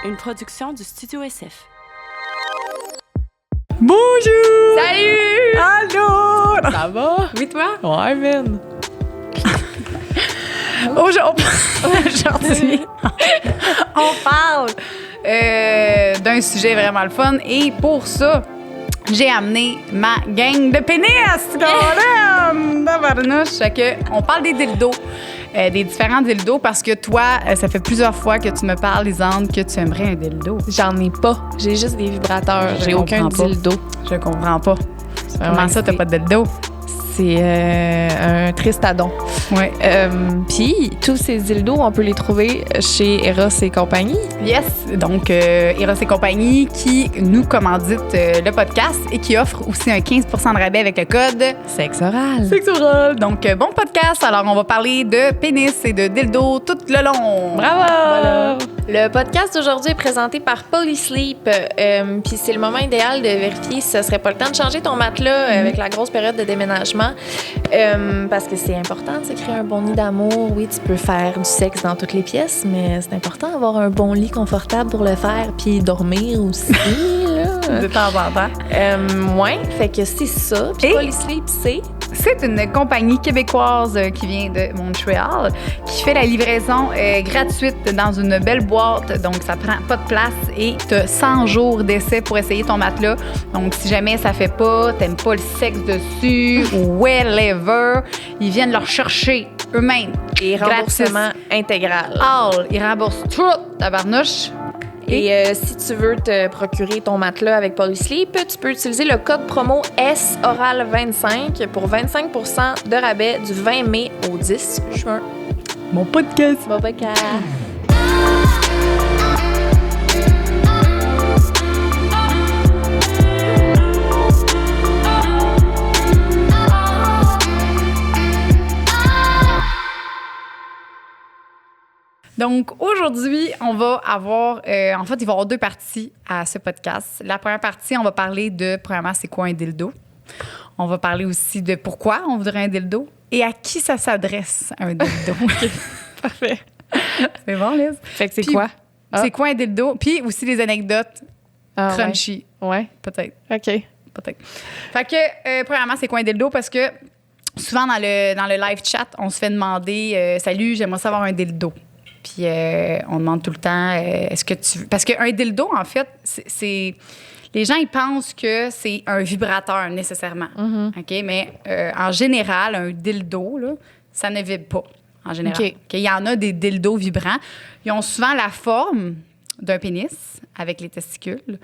Une production du Studio SF. Bonjour! Salut! Allô! Ça va? Oui, toi? Ouais, man. Aujourd'hui, on parle d'un sujet vraiment le fun. Et pour ça, j'ai amené ma gang de pénis! On parle des dildos. Des différents dildos parce que toi, ça fait plusieurs fois que tu me parles, Lisande, que tu aimerais un dildo. J'en ai pas. J'ai juste des vibrateurs. J'ai aucun dildo. Je comprends pas. Comment ça, t'as pas de dildo? C'est un tristadon. Ouais. Puis, tous ces dildos, on peut les trouver chez Eros et compagnie. Yes. Donc, Eros et compagnie qui nous commandite le podcast et qui offre aussi un 15 % de rabais avec le code Sexe oral. Sexoral. Donc, bon podcast. Alors, on va parler de pénis et de dildo tout le long. Bravo! Voilà. Le podcast d'aujourd'hui est présenté par Polysleep. Puis c'est le moment idéal de vérifier si ce serait pas le temps de changer ton matelas avec la grosse période de déménagement. Parce que c'est important de se créer un bon nid d'amour. Oui, tu peux faire du sexe dans toutes les pièces, mais c'est important d'avoir un bon lit confortable pour le faire puis dormir aussi. Là. De temps en temps. Ouais, fait que c'est ça. Puis Polysleep, C'est une compagnie québécoise qui vient de Montréal qui fait la livraison gratuite dans une belle boîte. Donc, ça prend pas de place et tu as 100 jours d'essai pour essayer ton matelas. Donc, si jamais ça fait pas, t'aimes pas le sexe dessus ou whatever, ils viennent le rechercher eux-mêmes. et remboursement intégral. Ils remboursent tout, tabarnouche. Et si tu veux te procurer ton matelas avec Polysleep, tu peux utiliser le code promo SORAL25 pour 25 % de rabais du 20 mai au 10 juin. Mon podcast. Bon podcast. Donc, aujourd'hui, on va avoir... en fait, il va y avoir deux parties à ce podcast. La première partie, on va parler de, premièrement, c'est quoi un dildo? On va parler aussi de pourquoi on voudrait un dildo et à qui ça s'adresse, un dildo. Parfait. C'est bon, Liz? Fait que c'est Puis, quoi? C'est quoi un dildo? Puis aussi des anecdotes crunchy. Ouais. Peut-être. OK. Peut-être. Fait que, premièrement, c'est quoi un dildo? Parce que souvent, dans le live chat, on se fait demander « Salut, j'aimerais savoir un dildo. » Puis on demande tout le temps, est-ce que tu veux... Parce qu'un dildo, en fait, c'est... Les gens, ils pensent que c'est un vibrateur, nécessairement. Mm-hmm. OK? Mais en général, un dildo, là, ça ne vibre pas, en général. OK. Il y en a des dildos vibrants. Ils ont souvent la forme d'un pénis avec les testicules.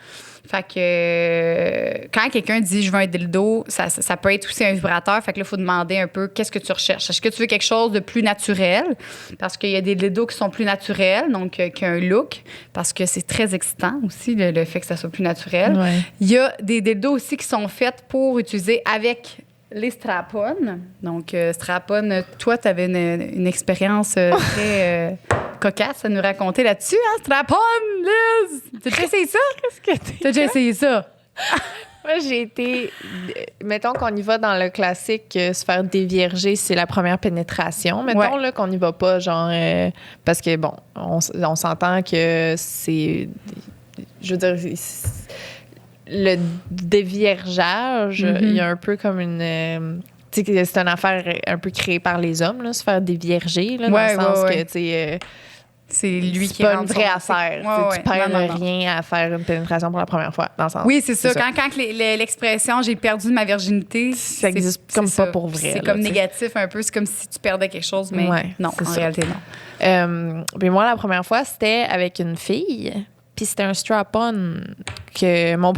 Fait que quand quelqu'un dit « je veux un dildo », ça peut être aussi un vibrateur. Fait que là, il faut demander un peu qu'est-ce que tu recherches. Est-ce que tu veux quelque chose de plus naturel? Parce qu'il y a des dildos qui sont plus naturels, donc qui ont un look, parce que c'est très excitant aussi, le fait que ça soit plus naturel. Ouais. Il y a des dildos aussi qui sont faits pour utiliser avec les strap-on. Donc, strap-on, toi, tu avais une expérience très cocasse à nous raconter là-dessus, hein, strap-on, Liz? T'as déjà essayé ça? Qu'est-ce que T'as déjà essayé ça? Moi, j'ai été... Mettons qu'on y va dans le classique, se faire dévierger, c'est la première pénétration. Mettons là, qu'on n'y va pas, genre... parce que, bon, on s'entend que c'est... Je veux dire... Le déviergeage, il y a un peu comme une... tu sais, c'est une affaire un peu créée par les hommes, là, se faire dévierger, là, dans le sens que, tu sais... c'est lui qui pas une rentre vraie son- affaire. Ouais, Tu perds non. rien à faire une pénétration pour la première fois, dans le sens. Oui, c'est ça. ça. Quand l'expression « j'ai perdu ma virginité », Ça existe comme c'est pas ça. pour vrai, C'est là, comme tu sais. négatif un peu. C'est comme si tu perdais quelque chose, mais Ouais, non, c'est en ça. réalité, non. Puis moi, la première fois, c'était avec une fille. Puis c'était un strap-on. Ma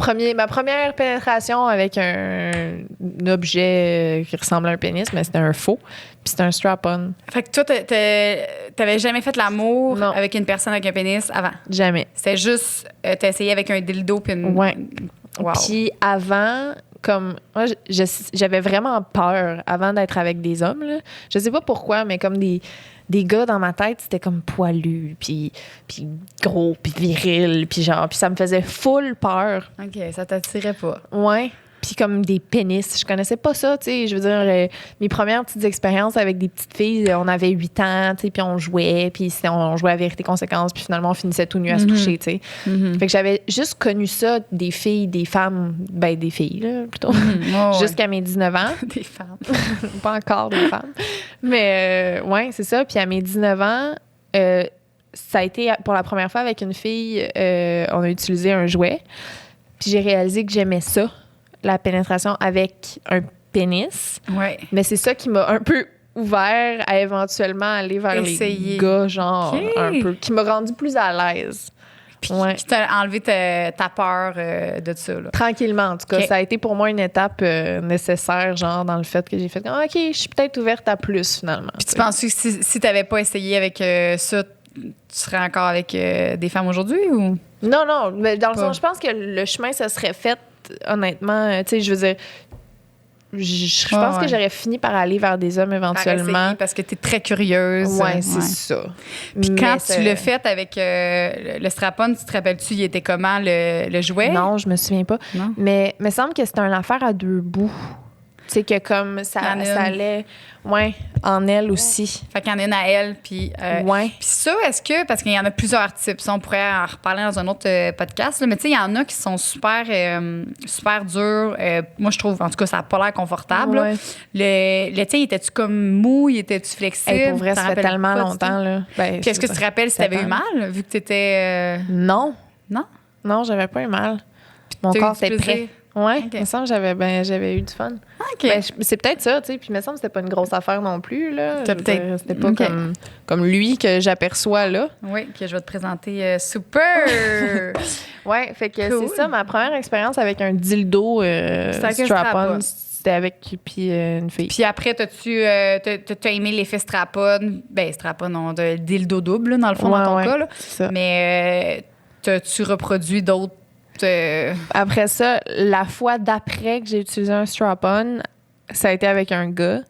première pénétration avec un objet qui ressemble à un pénis, mais c'était un faux. Puis c'était un strap-on. Fait que toi, t'avais jamais fait l'amour Non. avec une personne avec un pénis avant? Jamais. C'était juste, t'as essayé avec un dildo puis une... Ouais. Wow. Puis avant, comme moi, j'avais vraiment peur avant d'être avec des hommes. Là. Je sais pas pourquoi, mais comme des gars dans ma tête, c'était comme poilu, puis gros, puis viril, puis genre, puis ça me faisait full peur. OK, ça t'attirait pas. Ouais. Puis comme des pénis. Je connaissais pas ça, tu sais. Je veux dire, mes premières petites expériences avec des petites filles, on avait 8 ans, tu sais, puis on jouait, puis on jouait à vérité-conséquence, puis finalement, on finissait tout nu à se toucher, tu sais. Fait que j'avais juste connu ça, des filles, des femmes, ben des filles, là, plutôt, jusqu'à mes 19 ans. Des femmes. Pas encore des femmes. Mais, ouais, c'est ça. Puis à mes 19 ans, ça a été pour la première fois avec une fille, on a utilisé un jouet. Puis j'ai réalisé que j'aimais ça, la pénétration avec un pénis. Ouais. Mais c'est ça qui m'a un peu ouvert à éventuellement aller vers les gars, genre, un peu, qui m'a rendu plus à l'aise. Puis qui t'a enlevé ta peur de ça, là. Tranquillement, en tout cas. Ça a été pour moi une étape nécessaire, genre, dans le fait que j'ai fait « OK, je suis peut-être ouverte à plus, finalement. » Puis tu penses que si t'avais pas essayé avec ça, tu serais encore avec des femmes aujourd'hui, ou? Non, mais dans le sens, je pense que le chemin, ça serait fait, honnêtement. Tu sais, je veux dire, je pense que j'aurais fini par aller vers des hommes éventuellement. Parce que tu es très curieuse. Ouais, c'est ça. Puis quand tu l'as fait avec le strap-on, tu te rappelles-tu, il était comment le jouet? Non, je me souviens pas. Non. Mais il me semble que c'était une affaire à 2 bouts. Tu sais, que comme ça allait... Ouais, en elle aussi. Fait qu'il y en a une à elle, puis... Puis ça, est-ce que... Parce qu'il y en a plusieurs types. Ça, on pourrait en reparler dans un autre podcast. Là, mais tu sais, il y en a qui sont super durs. Moi, je trouve, en tout cas, ça n'a pas l'air confortable. Ouais. Le tu sais, était-tu comme mou? Était-tu flexible? Hey, pour vrai, ça fait tellement longtemps. Là. Ben, puis est-ce que tu te rappelles si tu avais eu mal, vu que tu étais... Non. Non? Non, j'avais pas eu mal. Mon corps était prêt. Ouais, il me semble que j'avais eu du fun. OK. Ben, c'est peut-être ça, tu sais. Puis il me semble que c'était pas une grosse affaire non plus, là. C'était pas comme lui que j'aperçois, là. Oui, que je vais te présenter super! Ouais, fait que c'est ça, ma première expérience avec un dildo strap-on. C'était avec une fille. Puis après, t'as aimé l'effet strap-on? Ben, strap-on, non, de dildo double, là, dans le fond, dans ton cas, là. Ça. Mais t'as-tu reproduit d'autres... Après ça, la fois d'après que j'ai utilisé un strap-on, ça a été avec un gars.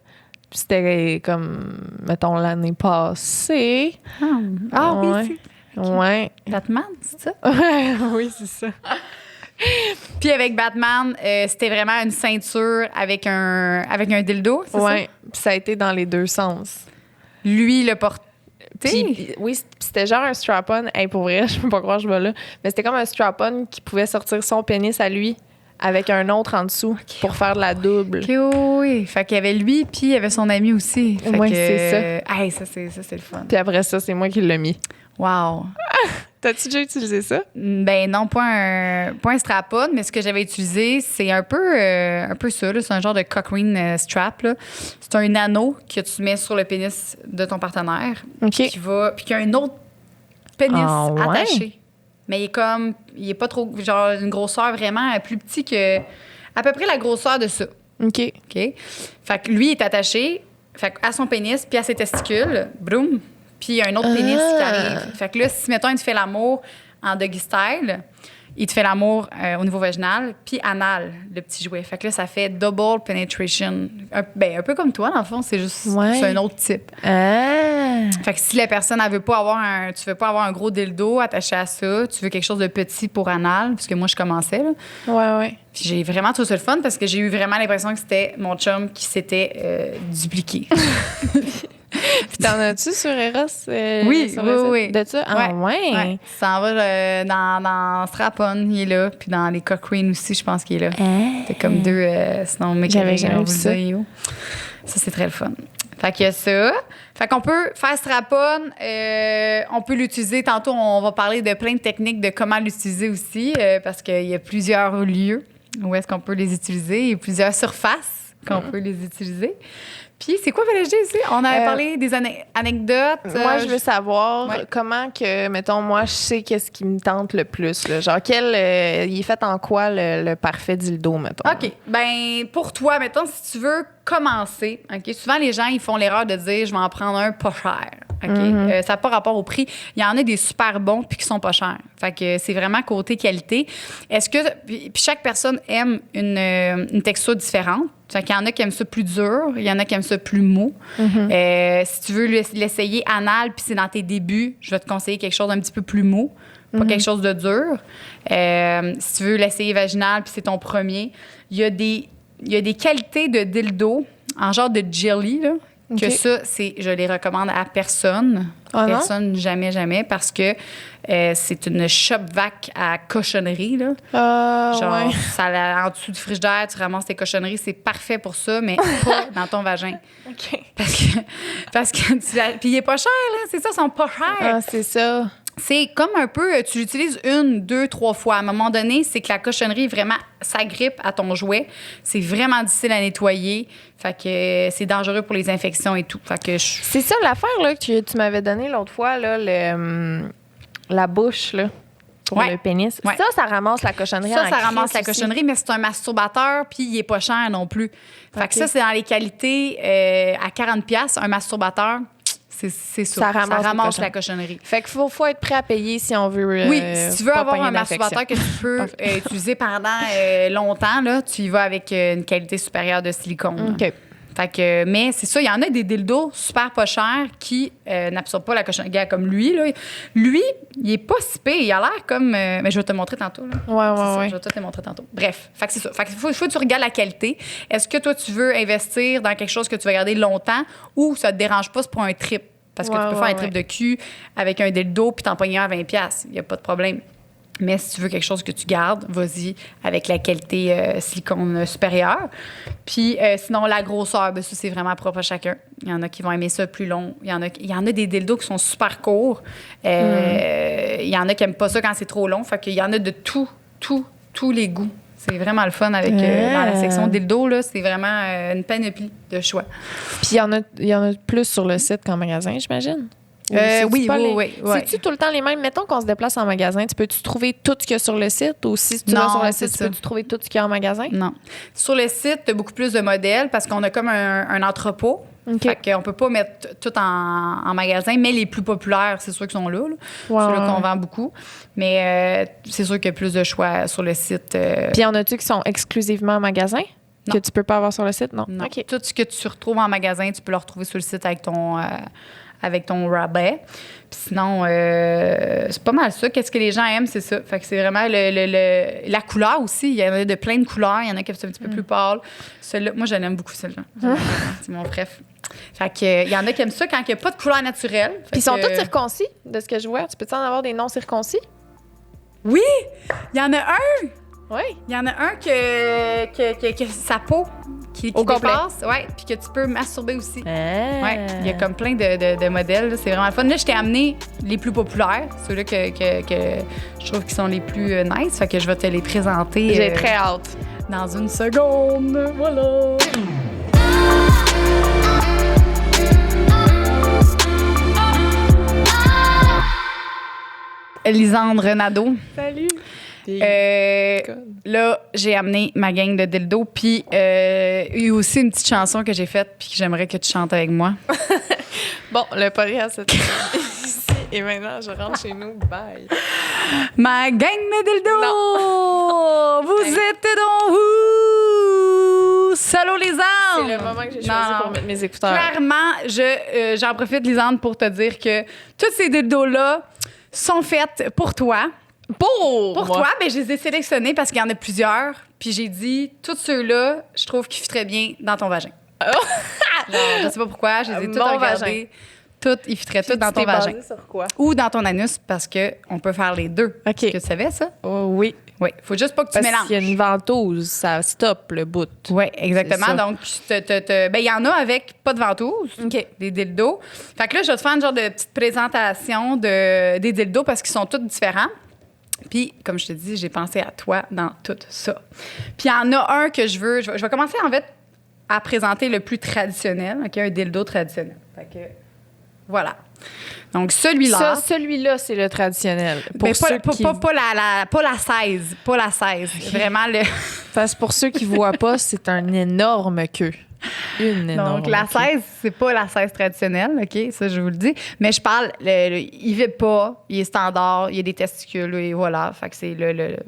Puis c'était comme, mettons, l'année passée. Ah oui, ouais. c'est... Ouais. Batman, c'est ça? Oui, c'est ça. Puis avec Batman, c'était vraiment une ceinture avec un dildo, c'est ça? Ouais. Puis ça a été dans les 2 sens. Lui, le porte. Puis, oui, c'était genre un strap-on. Hey, pour vrai, je peux pas croire que je vais là. Mais c'était comme un strap-on qui pouvait sortir son pénis à lui avec un autre en dessous pour faire de la double. OK, oui. Fait qu'il y avait lui, puis il y avait son ami aussi. Oui, c'est ça. Hey, ça, c'est le fun. Puis après ça, c'est moi qui l'ai mis. Wow. T'as-tu déjà utilisé ça? Ben non, pas un strap-on, mais ce que j'avais utilisé, c'est un peu ça. Là. C'est un genre de cock ring strap. Là. C'est un anneau que tu mets sur le pénis de ton partenaire. OK. Puis qui a un autre pénis attaché. Mais il est pas trop, genre une grosseur vraiment plus petit que, à peu près la grosseur de ça. OK. OK? Fait que lui, il est attaché à son pénis, puis à ses testicules. Broum. Puis il y a un autre pénis qui arrive. Fait que là, si, mettons, il te fait l'amour en doggy style, il te fait l'amour au niveau vaginal, puis anal, le petit jouet. Fait que là, ça fait double penetration. Un peu comme toi, dans le fond, c'est juste c'est un autre type. Fait que si la personne, tu veux pas avoir un gros dildo attaché à ça, tu veux quelque chose de petit pour anal, parce que moi, je commençais, là. Ouais. Puis j'ai vraiment trouvé ça le fun, parce que j'ai eu vraiment l'impression que c'était mon chum qui s'était dupliqué. Puis t'en as-tu sur Eros? Oui. De ça? Ah, ouais. Ça en va dans Strap-on, il est là. Puis dans les cock rings aussi, je pense qu'il est là. C'est comme 2... sinon, mec, j'avais jamais vu ça. Ça, c'est très le fun. Fait qu'il y a ça. Fait qu'on peut faire Strap-on. On peut l'utiliser. Tantôt, on va parler de plein de techniques de comment l'utiliser aussi, parce qu'il y a plusieurs lieux où est-ce qu'on peut les utiliser. Il y a plusieurs surfaces qu'on peut les utiliser. Puis, c'est quoi, fallait que je dise ici? On avait parlé des anecdotes. Moi, je veux savoir comment que, mettons, moi, je sais qu'est-ce qui me tente le plus. Là. Genre, il est fait en quoi le parfait dildo, mettons? OK. Ben pour toi, mettons, si tu veux commencer, OK, souvent, les gens, ils font l'erreur de dire, je vais en prendre un pas cher. OK? Ça n'a pas rapport au prix. Il y en a des super bons puis qui sont pas chers. Fait que c'est vraiment côté qualité. Est-ce que... Puis chaque personne aime une texture différente. Fait qu'il y en a qui aiment ça plus dur, il y en a qui aiment ça plus mou. Si tu veux l'essayer anal puis c'est dans tes débuts, je vais te conseiller quelque chose d'un petit peu plus mou, pas quelque chose de dur. Si tu veux l'essayer vaginal puis c'est ton premier, il y a des qualités de dildo en genre de jelly, là, que ça, je les recommande à personne. Personne, jamais, jamais, parce que c'est une shop vac à cochonnerie, là. Genre, en dessous du frigidaire, tu ramasses tes cochonneries, c'est parfait pour ça, mais pas dans ton vagin. Parce que puis il est pas cher, là, c'est ça, ils sont pas chers. Ah, c'est ça. C'est comme un peu, tu l'utilises 1, 2, 3 fois. À un moment donné, c'est que la cochonnerie, vraiment, s'agrippe à ton jouet. C'est vraiment difficile à nettoyer. Fait que c'est dangereux pour les infections et tout. Fait que c'est ça l'affaire là, que tu m'avais donnée l'autre fois, là, la bouche, là, pour le pénis. Ouais. Ça ramasse la cochonnerie. Ça ramasse la cochonnerie, mais c'est un masturbateur, puis il est pas cher non plus. Fait que ça, c'est dans les qualités à 40$, un masturbateur. C'est ça. Ça ramasse la cochonnerie. Fait qu'il faut être prêt à payer si on veut. Oui, si tu veux avoir un masturbateur que tu peux utiliser pendant longtemps, là, tu y vas avec une qualité supérieure de silicone. OK. Fait que, mais c'est ça, il y en a des dildos super pas chers qui n'absorbent pas la cochonnerie. Comme lui, là. Lui, il est pas si pire. Il a l'air comme... mais je vais te montrer tantôt. Là. Ouais. Je vais te montrer tantôt. Bref, fait que c'est ça. Fait que faut que tu regardes la qualité. Est-ce que toi, tu veux investir dans quelque chose que tu vas garder longtemps ou ça te dérange pas, c'est pour un trip? Parce que tu peux faire un trip de cul avec un dildo puis t'en pogner un à 20$. Il n'y a pas de problème. Mais si tu veux quelque chose que tu gardes, vas-y avec la qualité silicone supérieure. Puis sinon, la grosseur, ben, ça, c'est vraiment propre à chacun. Il y en a qui vont aimer ça plus long. Il y en a des dildos qui sont super courts. Il y en a qui n'aiment pas ça quand c'est trop long. Fait qu'il y en a de tous les goûts. C'est vraiment le fun avec dans la section dildo, là, c'est vraiment une panoplie de choix. Puis il y en a plus sur le site qu'en magasin, j'imagine? Oui. C'est-tu tout le temps les mêmes? Mettons qu'on se déplace en magasin, peux-tu trouver tout ce qu'il y a sur le site? Ou si tu vas sur le site, peux-tu trouver tout ce qu'il y a en magasin? Non. Sur le site, tu as beaucoup plus de modèles parce qu'on a comme un entrepôt. Fait qu'on peut pas mettre tout en magasin, mais les plus populaires, c'est sûr qu'ils sont là. Ceux-là qu'on vend beaucoup. Mais c'est sûr qu'il y a plus de choix sur le site. Puis y en a-tu qui sont exclusivement en magasin? Non. Que tu peux pas avoir sur le site? Non. OK. Tout ce que tu retrouves en magasin, tu peux le retrouver sur le site avec ton rabais. Puis sinon, c'est pas mal ça. Qu'est-ce que les gens aiment, c'est ça. Fait que c'est vraiment la couleur aussi. Il y en a de plein de couleurs. Il y en a qui sont un petit peu plus pâles. Celle-là, moi, je l'aime beaucoup, celle-là. C'est mon préf. Fait que, il y en a qui aiment ça quand il n'y a pas de couleur naturelle. Puis ils sont tous circoncis, de ce que je vois. Tu peux-tu en avoir des non circoncis? Oui! Il y en a un! Oui. Il y en a un que sa peau qui dépasse, puis que tu peux masturber aussi. Ouais, il y a comme plein de modèles, là. C'est vraiment le fun. Là, je t'ai amené les plus populaires, ceux-là que je trouve qui sont les plus nice, fait que je vais te les présenter. J'ai très hâte. Dans une seconde, voilà. Lisandre Nadeau. Salut. Là, j'ai amené ma gang de dildo, puis il y a aussi une petite chanson que j'ai faite, puis que j'aimerais que tu chantes avec moi. Bon, le podcast, c'est ici. Et maintenant, je rentre chez nous. Bye. Ma gang de dildo! Non. Vous êtes donc où? Salut, Lisandre! C'est le moment que j'ai choisi pour mettre mes écouteurs. Clairement, j'en profite, Lisandre, pour te dire que tous ces dildos-là sont faits pour toi. Pour toi, ben, je les ai sélectionnés parce qu'il y en a plusieurs. Puis j'ai dit, tous ceux-là, je trouve qu'ils fitteraient bien dans ton vagin. Genre, je sais pas pourquoi, je les ai tous regardés. Ils fitteraient tous dans ton vagin. Sur quoi? Ou dans ton anus, parce qu'on peut faire les deux. OK. Est-ce que tu savais ça? Oh, oui. Oui. Faut juste pas que tu mélanges. Parce qu'il y a une ventouse, ça stoppe le bout. Oui, exactement. Donc, il y en a avec pas de ventouse, des dildos. Fait que là, je vais te faire une genre de petite présentation des dildos parce qu'ils sont tous différents. Puis, comme je te dis, j'ai pensé à toi dans tout ça. Puis, il y en a un que je vais commencer, en fait, à présenter le plus traditionnel, un dildo traditionnel. Fait que, voilà. Donc, celui-là... Celui-là, c'est le traditionnel. Pas la 16. Pas la 16. Vraiment, Parce que pour ceux qui ne voient pas, c'est un énorme queue. Donc, la 16, c'est pas la 16 traditionnelle, OK? Ça, je vous le dis. Mais je parle, il vibre pas, il est standard, il y a des testicules, et voilà. Fait que c'est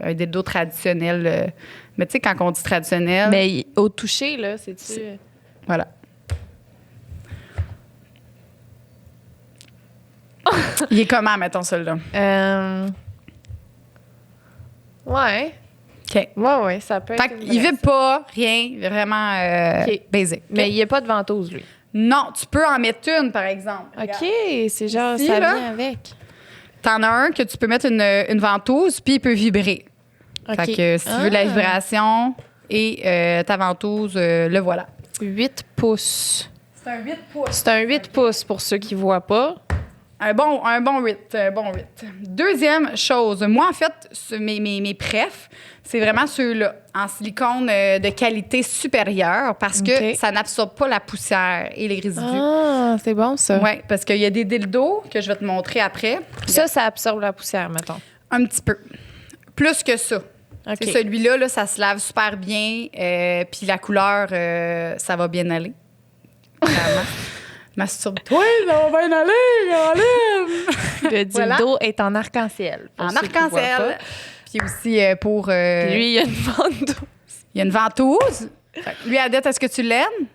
un dildo traditionnel. Mais tu sais, quand on dit traditionnel... Mais au toucher, là, c'est-tu... Voilà. Il est comment, mettons, celui-là? Ouais. OK. Ouais, ça peut être. Fait qu'il vibre pas, rien, vraiment basic. Mais il n'y a pas de ventouse, lui. Non, tu peux en mettre une, par exemple. OK, c'est genre, Ici, ça là. vient avec. T'en as un que tu peux mettre une ventouse, puis il peut vibrer. OK. Fait que si tu veux la vibration et ta ventouse, le voilà. 8 pouces. C'est un 8 pouces. C'est un 8 pouces pour ceux qui ne voient pas. Un bon 8. Deuxième chose, moi, en fait, mes prefs, c'est vraiment ceux-là, en silicone de qualité supérieure, parce que OK. ça n'absorbe pas la poussière et les résidus. Ah, c'est bon, ça. Oui, parce qu'il y a des dildos que je vais te montrer après. Ça absorbe la poussière, mettons. Un petit peu. Plus que ça. OK. C'est celui-là, là, ça se lave super bien. Puis la couleur, ça va bien aller. Clairement. Masturbe-toi, ça va bien aller, Caroline! Le dildo est en arc-en-ciel. pour En ceux qui voient arc-en-ciel. Puis aussi pour... pas. Lui, il y a une ventouse. il y a une ventouse. Fait que lui, Adette, est-ce que tu l'aimes?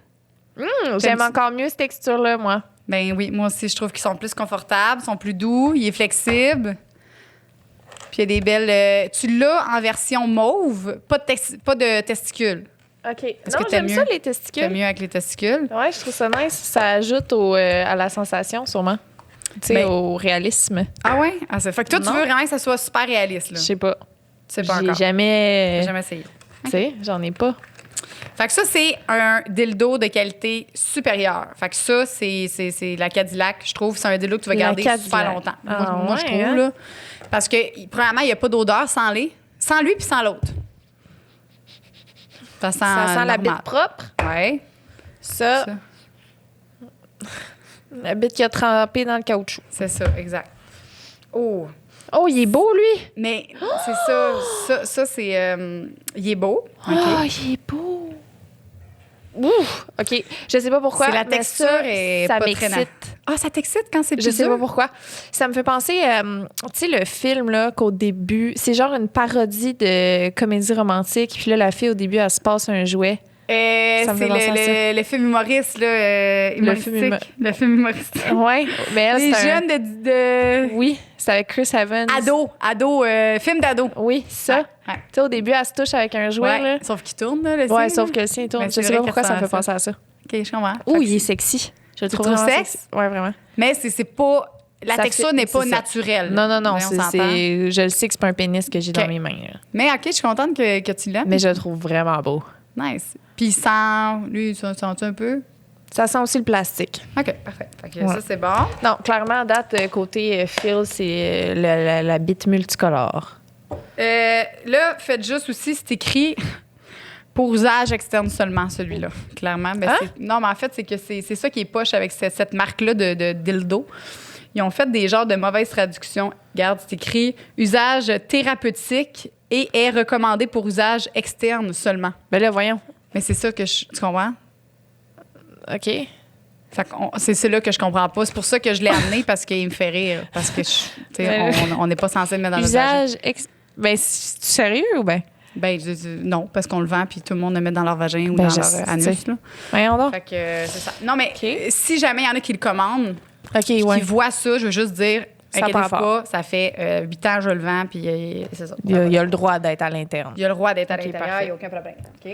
J'aime encore mieux cette texture-là, moi. Ben oui, moi aussi, je trouve qu'ils sont plus confortables, sont plus doux, il est flexible. Puis il y a des belles... tu l'as en version mauve, pas de testicules. OK. Est-ce Non, que t'aimes j'aime ça, mieux? les C'est testicules. mieux avec les testicules. Ouais, je trouve ça nice. Ça ajoute à la sensation, sûrement. Tu sais, Ben- au réalisme. Ah ouais? Ah, fait que toi, tu Non. veux vraiment que ça soit super réaliste, là. Je sais pas. Tu sais pas J'ai encore. jamais... J'ai jamais essayé. Tu sais, j'en ai pas. Fait que ça, c'est un dildo de qualité supérieure. Fait que ça, c'est la Cadillac, je trouve. C'est un dildo que tu vas La garder Cadillac. super longtemps. Ah, moi, je ouais, trouve, hein? là. Parce que, premièrement, il n'y a pas d'odeur sans lui puis sans l'autre. Ça sent, Ça sent la normal. bite propre. Ouais. Ça, Ça. la bite qui a trempé dans le caoutchouc. C'est ça, exact. Oh! Oh, il est beau, lui! Mais c'est ça. Ça, c'est... il est beau. OK? Oh, il est beau! Ouf! OK. Je sais pas pourquoi. C'est la mais texture ça, est ça pas très m'excite. Ah, ça t'excite quand c'est plus Je sais dur? pas pourquoi. Ça me fait penser, tu sais, le film, là, qu'au début, c'est genre une parodie de comédie romantique. Puis là, la fille, au début, elle se passe un jouet. Ça me C'est fait penser à ça. le film humoriste, là, humoristique. Le film humoristique. Ouais, mais elle, Les c'est un... jeunes de... Oui, c'est avec Chris Evans. Ado, film d'ado. Oui, ça. Ouais. Tu sais, au début, elle se touche avec un jouet, là. Sauf qu'il tourne, là, le Ouais, signe, sauf là. que le sien il tourne. Mais Je c'est sais vrai pas pourquoi que ça me fait ça- penser à ça. OK, je comprends. Ouh, Fait que il est c'est- sexy. Je le Tu trouve trouves vraiment sexe? sexy. Ouais, vraiment. Mais c'est pas... La Ça texture fait- n'est pas c'est ça. naturelle. Non, non, non. On s'entend. Je le sais que c'est pas un pénis que j'ai OK. dans mes mains. Là. Mais OK, je suis contente que tu l'aimes. Mais je le trouve vraiment beau. Nice. Puis il sent... Lui, il sent-tu un peu? Ça sent aussi le plastique. OK, parfait. Fait que Ouais. ça, c'est bon. Non, clairement, à date, côté Phil, c'est la bite multicolore. Là, faites juste aussi, c'est écrit pour usage externe seulement, celui-là, clairement. Ben, Hein? non, mais en fait, c'est que c'est ça qui est poche avec cette marque-là de dildo. Ils ont fait des genres de mauvaises traductions. Regarde, c'est écrit usage thérapeutique et est recommandé pour usage externe seulement. Ben là, voyons. Mais c'est ça que tu comprends? OK. Fait c'est là que je comprends pas. C'est pour ça que je l'ai amené parce qu'il me fait rire. Parce que, tu sais, Ben, on n'est pas censé le mettre dans le vagin. Ben, c'est sérieux ou ben? Ben, non, parce qu'on le vend puis tout le monde le met dans leur vagin ou Ben, dans je leur sais. anus. Là. Voyons donc. Fait que c'est ça. Non, mais OK. si jamais il y en a qui le commandent, OK, qui ouais. voient ça, je veux juste dire, Ça a inquiétez-vous pas rapport. pas, ça fait 8 ans que je le vends, puis c'est ça. Il y a le droit d'être à l'interne. Il y a le droit d'être à OK, l'intérieur, il parfait. n'y a aucun problème. OK?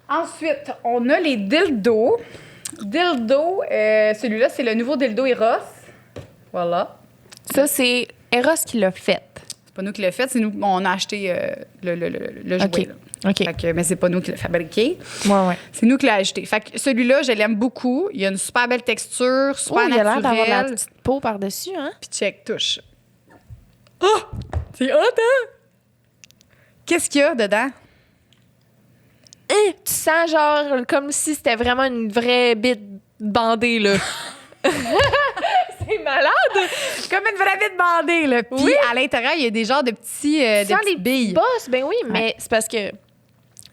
Ensuite, on a les dildos. Dildo, celui-là, c'est le nouveau dildo Eros. Voilà. Ça, c'est Eros qui l'a fait. C'est pas nous qui l'a fait, c'est nous, on a acheté le jouet. OK. Là. OK. Fait que, mais c'est pas nous qui l'a fabriqué. Ouais, ouais. C'est nous qui l'avons acheté. Fait que celui-là, je l'aime beaucoup. Il a une super belle texture, super Oh, il a l'air d'avoir la naturelle. petite peau par-dessus, hein? Puis check, touche. Oh! C'est hot, hein? Qu'est-ce qu'il y a dedans? Tu sens genre comme si c'était vraiment une vraie bite bandée, là. C'est malade! Comme une vraie bite bandée, là. Puis Oui. à l'intérieur, il y a des genres de petits, Tu des sens petites billes. bosses, ben oui, mais c'est parce que, tu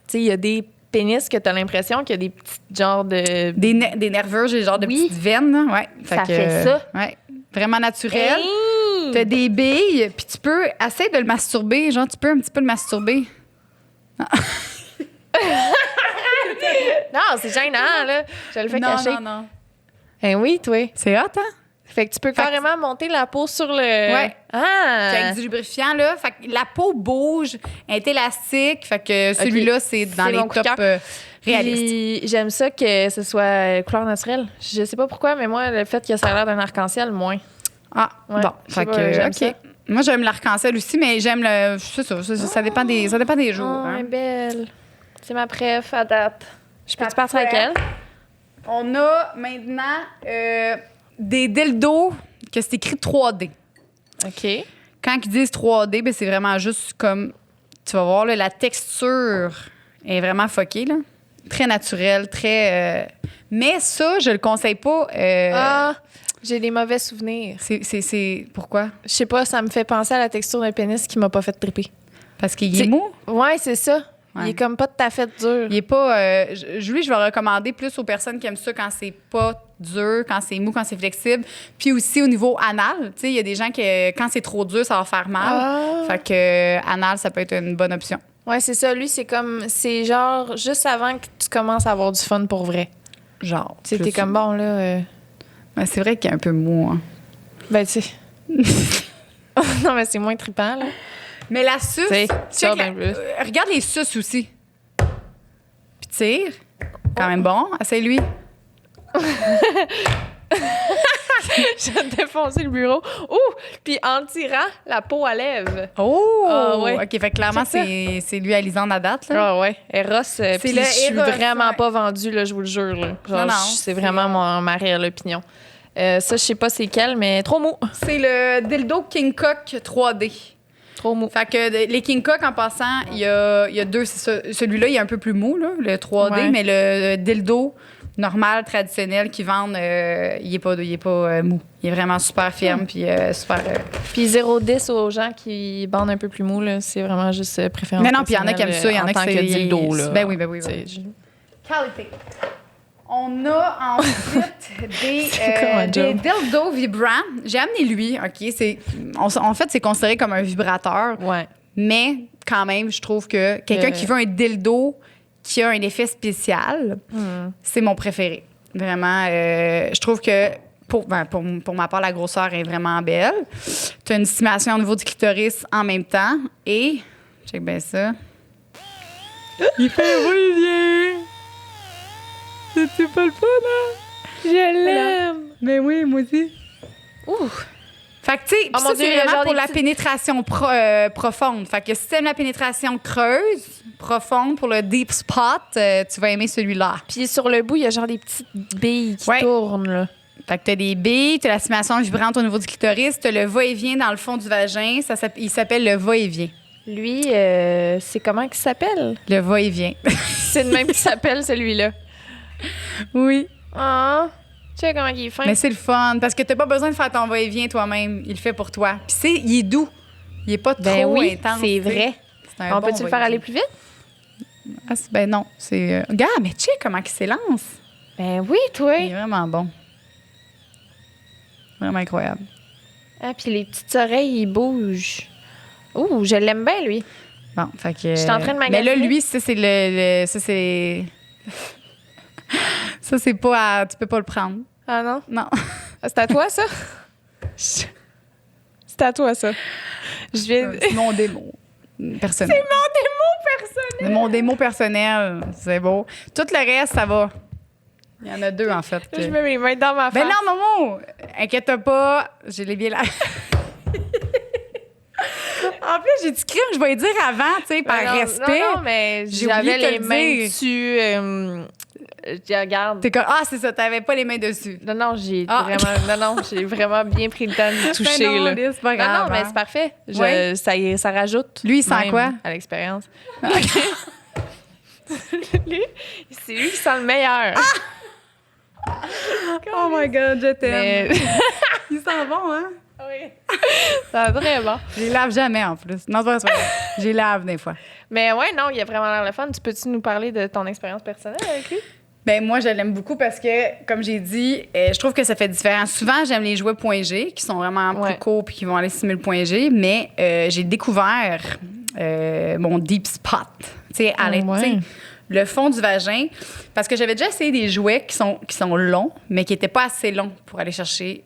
sais, il y a des pénis que t'as l'impression qu'il y a des petits genres de... Des nerveux, j'ai genre de Oui. petites veines. Là. Ouais. Ça fait ça. Ouais. Vraiment naturel. Hey! T'as des billes, puis tu peux... Essaye de le masturber. Genre, tu peux un petit peu le masturber. Non, c'est gênant, là. Je le fais non, cacher. non. Eh oui, toi. C'est hot, hein? Fait que tu peux carrément monter la peau sur le... Ouais. Ah! Puis avec du lubrifiant, là. Fait que la peau bouge, elle est élastique. Fait que celui-là, c'est dans C'est les mon coup de top cœur. réalistes. Puis j'aime ça que ce soit couleur naturelle. Je sais pas pourquoi, mais moi, le fait que ça a l'air d'un arc-en-ciel, moins. Ah, Ouais, bon. je sais Fait pas, que, j'aime OK. ça. Moi, j'aime l'arc-en-ciel aussi, mais j'aime le... C'est ça dépend des jours. Oh, hein. elle est belle. C'est ma préf à date. Je peux-tu Ta partir avec préf. elle? On a maintenant des dildos que c'est écrit 3D. OK. Quand ils disent 3D, ben c'est vraiment juste comme... Tu vas voir, là, la texture est vraiment fuckée, là. Très naturelle, très... Mais ça, je le conseille pas. Ah, j'ai des mauvais souvenirs. C'est... Pourquoi? Je sais pas, ça me fait penser à la texture d'un pénis qui m'a pas fait triper. Parce qu'il est mou? Ouais, c'est ça. Ouais. Il est comme pas tout à fait dur. Il est pas... lui, je vais recommander plus aux personnes qui aiment ça quand c'est pas dur, quand c'est mou, quand c'est flexible. Puis aussi au niveau anal. Tu sais, il y a des gens qui, quand c'est trop dur, ça va faire mal. Ah. Fait que anal, ça peut être une bonne option. Ouais, c'est ça. Lui, c'est genre juste avant que tu commences à avoir du fun pour vrai. Genre. Tu sais, plus- t'es comme bon, là. Ben, c'est vrai qu'il est un peu mou. Hein. Ben, tu sais. Non, mais c'est moins trippant, là. Mais la suce, T'sais, check sors la- d'un plus. regarde les suces aussi. Puis tire. Quand même bon. Essaye-lui. Je vais te défoncer le bureau. Ouh! Puis en tirant, la peau à lèvres. Oh! Ah, ouais. OK, fait que clairement, Check ça. c'est lui à Lisande à date. Là. Ah ouais. Eros, puis le je suis Eros, vraiment ouais. pas vendue, là, je vous le jure. Là. Genre, Non, non, c'est c'est- vraiment ma réelle opinion. Ça, je sais pas c'est quel, mais trop mou. C'est le dildo King Cock 3D. Trop mou. Fait que les King Cock, en passant, il y a deux. C'est ça. Celui-là, il est un peu plus mou, là, le 3D, Ouais. mais le dildo normal, traditionnel, qu'ils vendent, il est pas mou. Il est vraiment super ferme, puis super... Puis 0,10 aux gens qui bandent un peu plus mou, là, c'est vraiment juste préférence Mais non, puis il y en a qui aiment ça, il y en a tant qui que c'est... dildo, là. Ben oui, ben oui. Tu sais, Ben oui. Qualité. On a ensuite des comme un job. dildos vibrants. J'ai amené lui, OK? En fait, c'est considéré comme un vibrateur, Ouais. mais quand même, je trouve que quelqu'un qui veut un dildo qui a un effet spécial, c'est mon préféré. Vraiment, je trouve que pour ma part, la grosseur est vraiment belle. Tu as une stimulation au niveau du clitoris en même temps et, check bien ça, il fait oui, c'est pas le fun, hein? Je l'aime. Mais oui, moi aussi. Ouh. Fait que, tu sais, Oh ça, mon Dieu, c'est il y a vraiment genre pour des la petites- pénétration profonde. Fait que si tu aimes la pénétration creuse, profonde, pour le deep spot, tu vas aimer celui-là. Puis sur le bout, il y a genre des petites billes qui Ouais. tournent, là. Fait que t'as des billes, t'as la stimulation vibrante au niveau du clitoris, t'as le va-et-vient dans le fond du vagin. Il s'appelle le va-et-vient. Lui, c'est comment qu'il s'appelle? Le va-et-vient. C'est le même qui s'appelle, celui-là. Oui. Ah, tu sais comment il est fin? Mais c'est le fun, parce que t'as pas besoin de faire ton va-et-vient toi-même. Il le fait pour toi. Puis il est doux. Il est pas trop Ben oui, intense. c'est tu sais. vrai. C'est un On bon peut-tu le faire va-et-vient. aller plus vite? Ah, ben non. C'est... Regarde, mais tu sais comment il s'élance. Ben oui, toi. Il est vraiment bon. Vraiment incroyable. Ah, puis les petites oreilles, ils bougent. Ouh, je l'aime bien, lui. Bon, fait que... J'étais en train de Mais là, magasiner. lui, ça, c'est le ça, c'est... ça, c'est pas à... Tu peux pas le prendre. Ah non? Non. Ah, c'est à toi, ça? C'est à toi, ça. Je viens... C'est mon démo personnel. Mon démo personnel! Mon démo personnel. C'est beau. Tout le reste, ça va. Il y en a deux, en fait. que- Je mets mes mains dans ma face. Ben non, Momo! Inquiète pas, j'ai les bien là. En plus, j'ai du crime, je vais le dire avant, tu sais, par Ben non, respect. Non, mais J'ai j'avais oublié de te les le mains dire. dessus. Je regarde. T'es comme, ah, c'est ça, t'avais pas les mains dessus. Non, j'ai Ah. j'ai vraiment bien pris le temps de y toucher. Ben non, là. Liz, c'est pas grave, non, mais hein. c'est parfait. Ouais. Ça rajoute. Lui, il sent même quoi? À l'expérience. Lui, c'est lui qui sent le meilleur. Oh my God, je t'aime. Mais... Il sent bon, hein? oui. Ça va très bon. Je les lave jamais, en plus. Non, c'est pas vrai. Je les lave des fois. Mais ouais, non, il a vraiment l'air le fun. Tu peux-tu nous parler de ton expérience personnelle avec lui? Ben moi, je l'aime beaucoup parce que, comme j'ai dit, je trouve que ça fait différent. Souvent, j'aime les jouets point G qui sont vraiment plus courts puis qui vont aller simuler le point G, mais j'ai découvert mon deep spot, tu sais, le fond du vagin, parce que j'avais déjà essayé des jouets qui sont longs, mais qui n'étaient pas assez longs pour aller chercher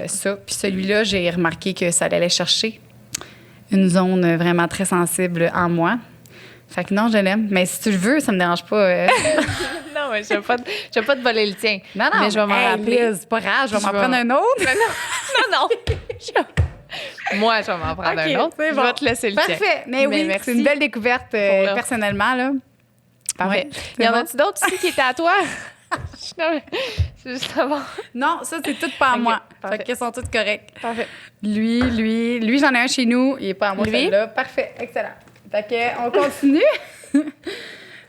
ça. Puis celui-là, j'ai remarqué que ça allait chercher une zone vraiment très sensible en moi. Fait que non, je l'aime. Mais si tu le veux, ça me dérange pas. Non, mais je vais pas te voler le tien. Non, mais je vais m'en rappeler. Liz, c'est pas grave, je vais m'en prendre un autre. Non. Moi, je vais m'en prendre un autre. C'est bon. Je vais te laisser le tien. Parfait. Mais oui, merci. c'est une belle découverte personnellement, là. Parfait. Il y en a-tu d'autres ici qui étaient à toi? Non, mais c'est juste avant. Non, ça, c'est tout pas à moi. Parfait. Fait qu'elles sont toutes correctes. Parfait. Lui, j'en ai un chez nous. Il est pas à moi, celui-là. Parfait. Excellent. Fait qu'on continue.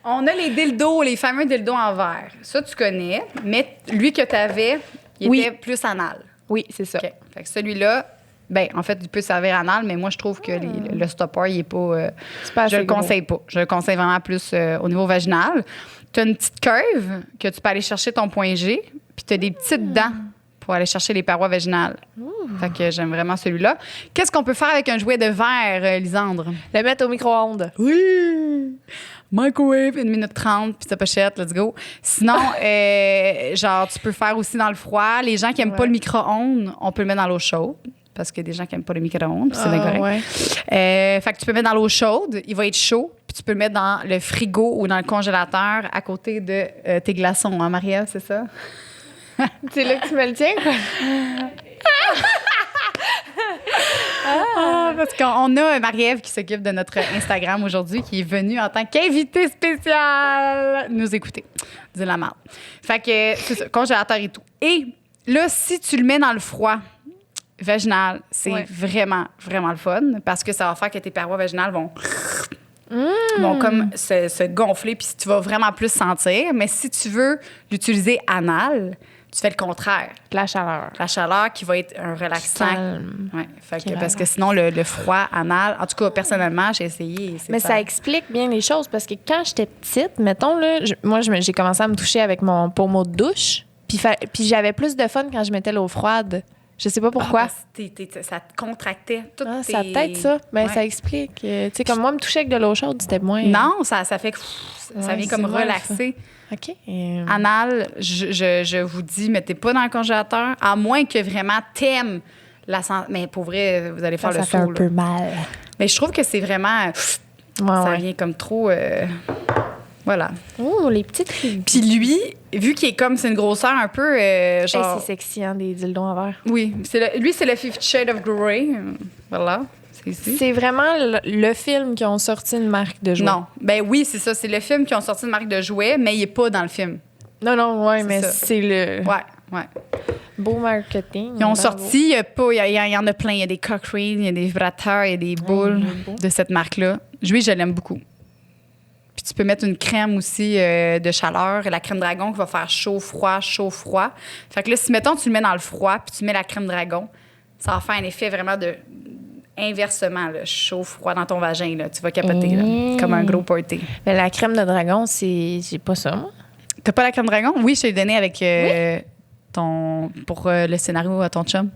On a les dildos, les fameux dildos en verre. Ça, tu connais. Mais lui que tu avais, il était plus anal. Oui, c'est ça. OK. Fait que celui-là, ben en fait, il peut servir anal, mais moi, je trouve que le stopper, il est pas... je le conseille pas. Je le conseille vraiment plus au niveau vaginal. Tu as une petite curve que tu peux aller chercher ton point G, puis tu as des petites dents pour aller chercher les parois vaginales. Fait que j'aime vraiment celui-là. Qu'est-ce qu'on peut faire avec un jouet de verre, Lisandre? Le mettre au micro-ondes. Oui! Microwave, 1 minute 30, puis ta pochette, let's go. Sinon, genre, tu peux faire aussi dans le froid. Les gens qui n'aiment pas le micro-ondes, on peut le mettre dans l'eau chaude. Parce qu'il y a des gens qui n'aiment pas le micro-ondes, puis c'est bien correct. Ouais. Fait que tu peux le mettre dans l'eau chaude, il va être chaud, puis tu peux le mettre dans le frigo ou dans le congélateur à côté de tes glaçons, hein, Marie-Ève, c'est ça? C'est là que tu me le tiens, quoi? Parce qu'on a Marie-Ève qui s'occupe de notre Instagram aujourd'hui, qui est venue en tant qu'invitée spéciale nous écouter. Dis la merde. Fait que c'est ça, congélateur et tout. Et là, si tu le mets dans le froid vaginal, c'est vraiment, vraiment le fun parce que ça va faire que tes parois vaginales vont comme se gonfler puis tu vas vraiment plus sentir. Mais si tu veux l'utiliser anal, tu fais le contraire. La chaleur. La chaleur qui va être un relaxant. Ouais, parce que sinon, le froid anal, en tout cas, personnellement, j'ai essayé. Mais ça explique bien les choses parce que quand j'étais petite, mettons, là, j'ai commencé à me toucher avec mon pommeau de douche. Puis j'avais plus de fun quand je mettais l'eau froide. Je sais pas pourquoi. Ça te contractait tout. Ça peut-être ça. Mais ça explique. Tu sais, comme moi, me toucher avec de l'eau chaude, c'était moins. Non, ça fait que ça vient comme relaxer. OK. Anal, je vous dis, mettez pas dans le congélateur, à moins que vraiment t'aimes la santé. Mais pour vrai, vous allez faire le saut. Ça fait un peu mal. Mais je trouve que c'est vraiment... ça vient comme trop... Voilà. Oh, les petites filles. Puis lui, vu qu'il est comme... C'est une grosseur un peu... genre... c'est sexy, hein, des dildos en verre. Oui. Lui, c'est le 50 Shades of Grey. Voilà. C'est vraiment le film qui ont sorti une marque de jouets. Non. Ben oui, c'est ça. C'est le film qui ont sorti une marque de jouets, mais il n'est pas dans le film. Non, mais c'est le... Ouais. Beau marketing. Ils ont sorti, il y en a plein. Il y a des cock rings, il y a des vibrateurs, il y a des boules de cette marque-là. Lui, je l'aime beaucoup. Puis tu peux mettre une crème aussi de chaleur, la crème dragon qui va faire chaud-froid. Fait que là, si, mettons, tu le mets dans le froid, puis tu mets la crème dragon, ça va faire un effet vraiment de... Inversement, là, chaud-froid dans ton vagin, là. Tu vas capoter, là, comme un gros party. Mais la crème de dragon, j'ai pas ça, moi. T'as pas la crème dragon? Oui, je t'ai donné avec pour le scénario à ton chum.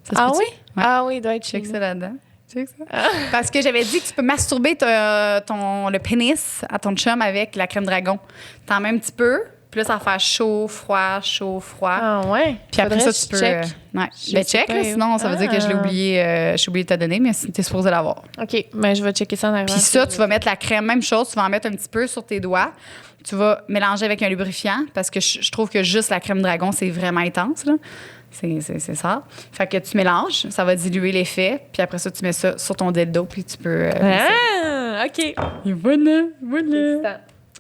Ça se peut-tu? Oui? Ouais. Ah oui, il doit être Check ça là-dedans. Check ça. Parce que j'avais dit que tu peux masturber le pénis à ton chum avec la crème dragon. T'en mets un petit peu, puis là, ça va faire chaud, froid. Ah ouais? Puis après ça, tu peux... check. Ben check, là, sinon, ça veut dire que je l'ai oublié, j'ai oublié de te donner, mais t'es supposé l'avoir. OK, mais je vais checker ça en arrivant. Puis ça, tu vas mettre la crème, même chose, tu vas en mettre un petit peu sur tes doigts. Tu vas mélanger avec un lubrifiant, parce que je trouve que juste la crème dragon, c'est vraiment intense, là. C'est ça. Fait que tu mélanges, ça va diluer l'effet, puis après ça, tu mets ça sur ton dildo, puis tu peux... OK. Et voilà.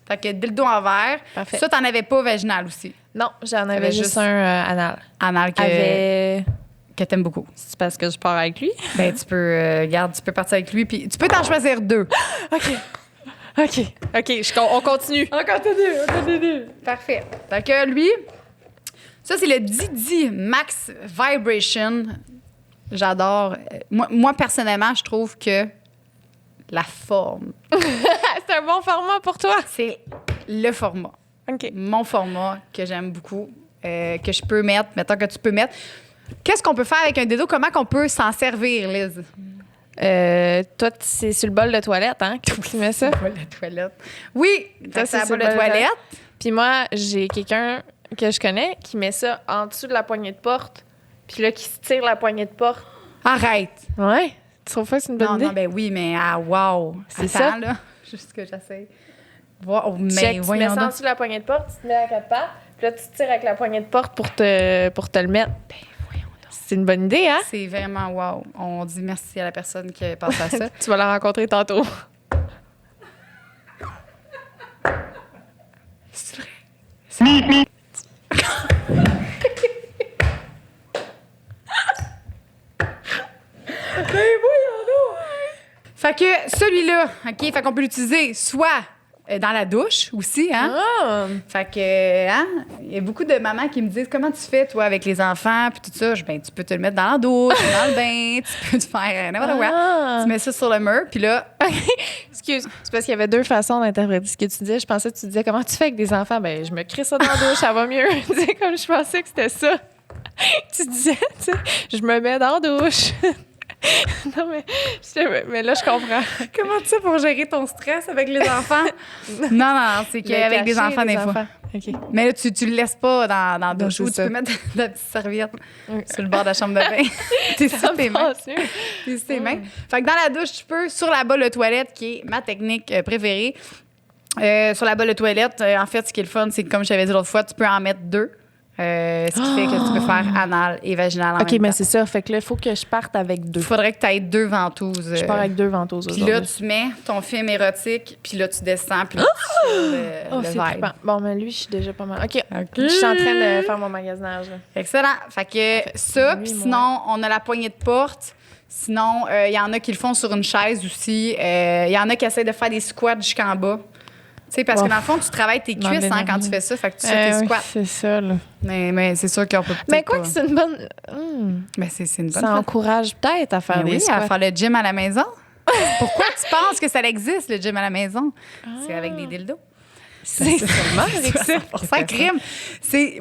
Fait que dildo en verre. Parfait. Ça, t'en avais pas vaginal aussi. Non, j'en avais juste un anal. Anal que t'aimes beaucoup. C'est parce que je pars avec lui? Ben, tu peux... tu peux partir avec lui, puis tu peux t'en choisir 2. OK, on continue. On continue. Parfait. Fait que lui, ça, c'est le Didi Max Vibration. J'adore. Moi, personnellement, je trouve que la forme c'est un bon format pour toi. C'est le format. OK. Mon format que j'aime beaucoup, que je peux mettre, mettons que tu peux mettre. Qu'est-ce qu'on peut faire avec un dildo? Comment qu'on peut s'en servir, Liz? Toi, c'est sur le bol de toilette, hein, que tu mets ça? Bol de toilette. Oui, Toi, c'est la sur bol le de bol de toilette. Puis moi, j'ai quelqu'un que je connais qui met ça en dessous de la poignée de porte, puis là, qui se tire la poignée de porte. Arrête. Ouais. Tu trouves pas que c'est une bonne Non, idée? non, ben oui, mais wow. C'est Attends, ça. là. Juste que j'essaie. Wow, mais Check, tu mets voyons ça en donc. dessous de la poignée de porte, tu te mets à quatre pattes, puis là, tu tires avec la poignée de porte pour te le mettre. Ben voyons donc. C'est une bonne idée, hein? C'est vraiment wow. On dit merci à la personne qui a pensé à ça. Tu vas la rencontrer tantôt. C'est vrai. Fait que celui-là, OK, fait qu'on peut l'utiliser soit dans la douche aussi, hein? Ah! Fait que, hein, il y a beaucoup de mamans qui me disent comment tu fais, toi, avec les enfants, puis tout ça. Ben, tu peux te le mettre dans la douche, dans le bain, tu peux te faire n'importe quoi. Ah! Tu mets ça sur le mur, puis là, Excuse, c'est parce qu'il y avait deux façons d'interpréter ce que tu disais. Je pensais que tu disais comment tu fais avec des enfants. Ben, je me crie ça dans la douche, ça va mieux. Tu sais, comme je pensais que c'était ça. Tu disais, tu sais, je me mets dans la douche. Non, mais là, je comprends. comment tu fais pour gérer ton stress avec les enfants? non, c'est qu'avec des enfants, des fois. OK. Mais là, tu le laisses pas dans la Non, douche. c'est Ou tu ça. peux mettre de la petite serviette Oui. sur le bord de la chambre de bain. T'es sur tes mains. passe mieux. T'es sur tes mains. Fait que dans la douche, tu peux, sur la bolle de toilette, qui est ma technique préférée, sur la bolle de toilette, en fait, ce qui est le fun, c'est que, comme je t'avais dit l'autre fois, tu peux en mettre deux. Ce qui fait que tu peux faire anal et vaginal en OK, même mais temps. c'est ça. Fait que là, il faut que je parte avec deux. Il faudrait que tu aies deux ventouses. Je pars avec deux ventouses Puis aujourd'hui. là, tu mets ton film érotique, puis là, tu descends, puis là, tu fais Oh, le c'est vibe. trippant. Bon, mais lui, je suis déjà pas mal. OK. Je suis en train de faire mon magasinage. Là. Excellent. Fait que ça, Lui, puis moi. sinon, on a la poignée de porte. Sinon, il y en a qui le font sur une chaise aussi. Il y en a qui essaient de faire des squats jusqu'en bas. Tu sais, parce que Ouf. dans le fond, tu travailles tes Dans cuisses l'énergie. quand tu fais ça. Fait que tu fais tes Oui, squats. c'est ça, là. Mais c'est sûr qu'on peut peut-être Mais quoi pas. que c'est une bonne... Mais c'est une bonne Ça façon. encourage peut-être à faire Ben des oui, squats. à faire le gym à la maison. Pourquoi tu penses que ça existe, le gym à la maison? C'est avec des dildos. C'est seulement avec ça. C'est crime.